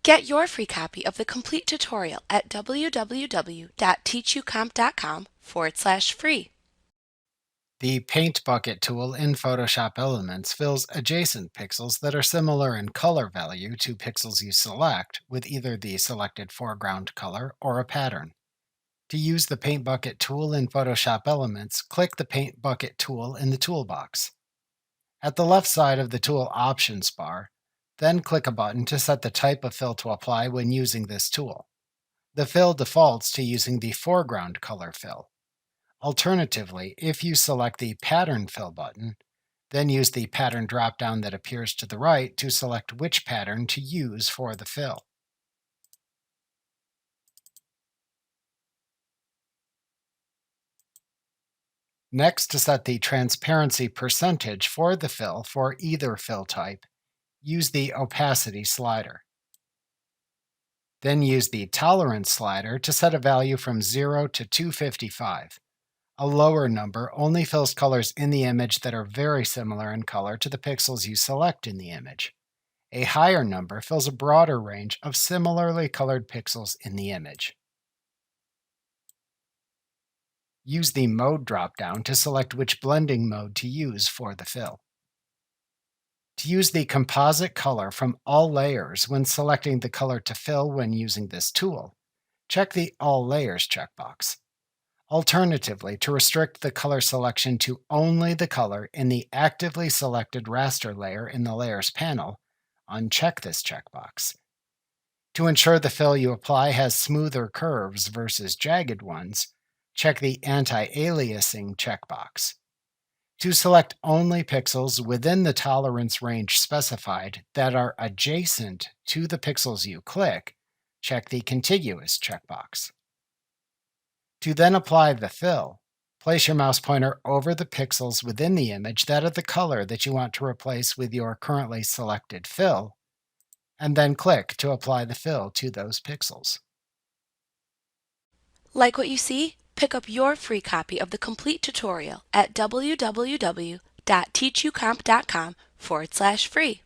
Get your free copy of the complete tutorial at www.teachucomp.com/free. The Paint Bucket tool in Photoshop Elements fills adjacent pixels that are similar in color value to pixels you select with either the selected foreground color or a pattern. To use the Paint Bucket tool in Photoshop Elements, click the Paint Bucket tool in the toolbox. At the left side of the Tool Options bar, then click a button to set the type of fill to apply when using this tool. The fill defaults to using the foreground color fill. Alternatively, if you select the Pattern Fill button, then use the pattern drop-down that appears to the right to select which pattern to use for the fill. Next, to set the transparency percentage for the fill for either fill type, use the opacity slider. Then use the tolerance slider to set a value from 0 to 255. A lower number only fills colors in the image that are very similar in color to the pixels you select in the image. A higher number fills a broader range of similarly colored pixels in the image. Use the Mode drop-down to select which blending mode to use for the fill. To use the composite color from all layers when selecting the color to fill when using this tool, check the All Layers checkbox. Alternatively, to restrict the color selection to only the color in the actively selected raster layer in the Layers panel, uncheck this checkbox. To ensure the fill you apply has smoother curves versus jagged ones, check the anti-aliasing checkbox. To select only pixels within the tolerance range specified that are adjacent to the pixels you click, check the contiguous checkbox. To then apply the fill, place your mouse pointer over the pixels within the image that are the color that you want to replace with your currently selected fill, and then click to apply the fill to those pixels. Like what you see? Pick up your free copy of the complete tutorial at www.teachucomp.com/free.